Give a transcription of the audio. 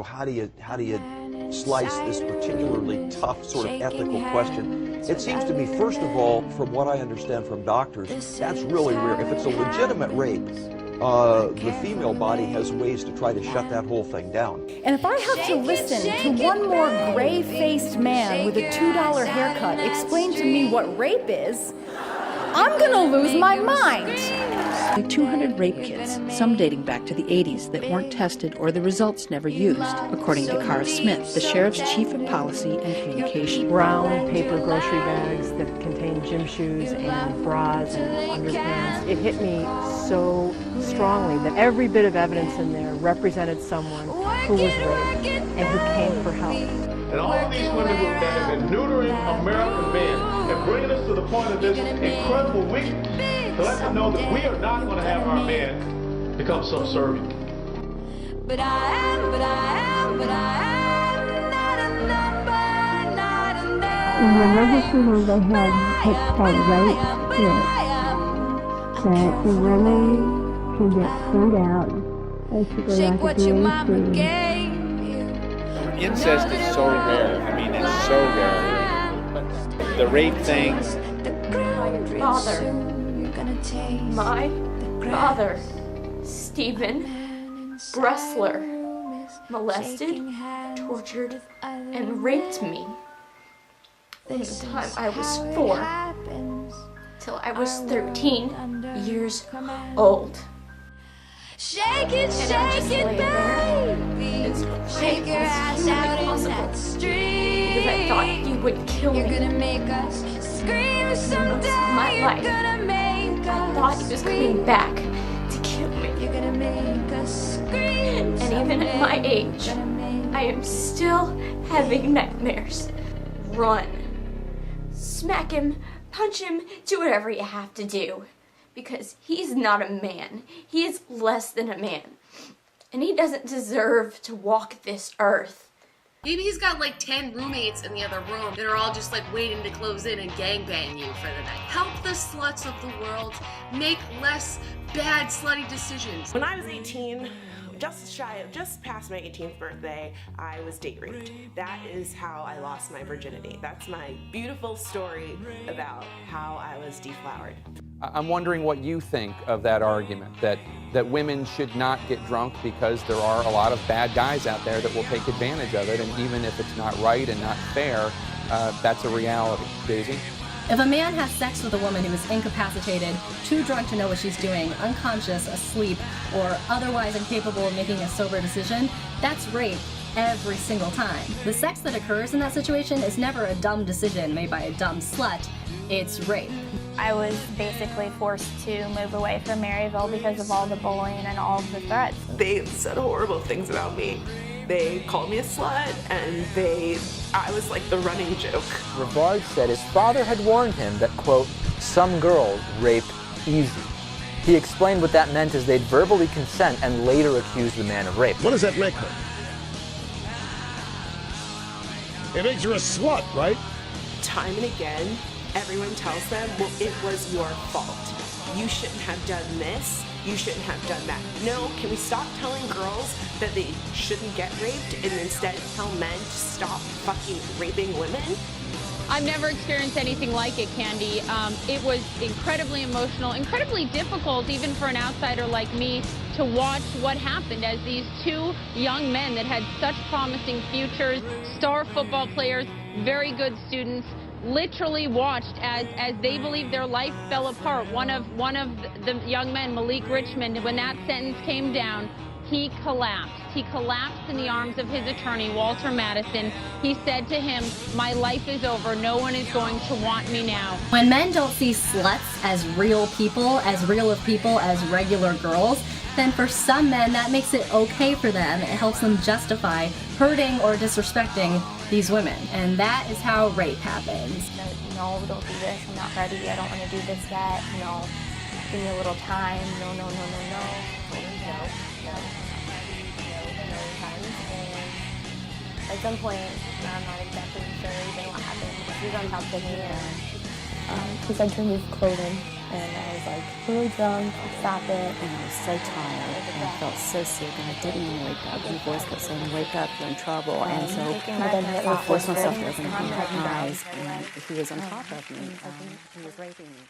How do you slice this particularly tough sort of ethical question? It seems to me, first of all, from what I understand from doctors, that's really rare. If it's a legitimate rape, the female body has ways to try to shut that whole thing down. And if I have to listen to one more gray-faced man with a $2 haircut explain to me what rape is, I'm gonna lose my mind. 200 rape kits, some dating back to the 80s, that weren't tested or the results never used, according to Cara Smith, the sheriff's chief of policy and communication. Brown paper grocery bags that contained gym shoes and bras and underpants. It hit me so strongly that every bit of evidence in there represented someone who was raped and who came for help. And all of these women that have been neutering American men and bringing us to the point of this incredible weakness, to let them know that we are not going to have our men become subservient. But I am not a number, not a number. In the legislature they had what's called rape kits, that the women can get sent out, basically Shake like what a your DAC. mama gave you. Incest is so rare. I mean, it's so rare. The rape thing. Father, my father, Stephen Bressler, molested, tortured, and raped me from the time I was 4 till I was 13 years old. Shake it, baby. Shake your ass out in that street. Because I thought you would kill me. You're gonna make us scream someday. My life. You're gonna make I thought he was coming back to kill me. You're gonna make us scream. And even at my age, I am still having nightmares. Run. Smack him, punch him, do whatever you have to do. Because he's not a man. He is less than a man. And he doesn't deserve to walk this earth. Maybe he's got like 10 roommates in the other room that are all just like waiting to close in and gangbang you for the night. Help the sluts of the world make less bad slutty decisions. When I was 18, just past my 18th birthday, I was date raped. That is how I lost my virginity. That's my beautiful story about how I was deflowered. I'm wondering what you think of that argument, that women should not get drunk because there are a lot of bad guys out there that will take advantage of it, and even if it's not right and not fair, that's a reality. Daisy? If a man has sex with a woman who is incapacitated, too drunk to know what she's doing, unconscious, asleep, or otherwise incapable of making a sober decision, that's rape every single time. The sex that occurs in that situation is never a dumb decision made by a dumb slut, it's rape. I was basically forced to move away from Maryville because of all the bullying and all of the threats. They said horrible things about me. They called me a slut, and I was like the running joke. Rivard said his father had warned him that, quote, some girls rape easy. He explained what that meant as they'd verbally consent and later accused the man of rape. What does that make her? It makes her a slut, right? Time and again, everyone tells them, well, it was your fault. You shouldn't have done this. You shouldn't have done that. No, can we stop telling girls that they shouldn't get raped and instead tell men to stop fucking raping women? I've never experienced anything like it, Candy. It was incredibly emotional, incredibly difficult even for an outsider like me to watch what happened as these two young men that had such promising futures, star football players, very good students, literally watched as they believed their life fell apart. One of the young men, Malik Richmond, when that sentence came down, he collapsed. He collapsed in the arms of his attorney, Walter Madison. He said to him, my life is over. No one is going to want me now. When men don't see sluts as real people, as real of people as regular girls, then for some men that makes it okay for them. It helps them justify hurting or disrespecting these women. And that is how rape happens. No, don't do this. I'm not ready. I don't want to do this yet. No, give me a little time. No. At some point, I'm not exactly sure even what happened. He was on top of me and he said to remove clothing and I was like really drunk, stop it. And I was so tired and I felt so sick and I didn't even wake up. And the voice kept saying, wake up, you're in trouble. And so I forced myself to open my eyes and he was on top of me. He was raping me.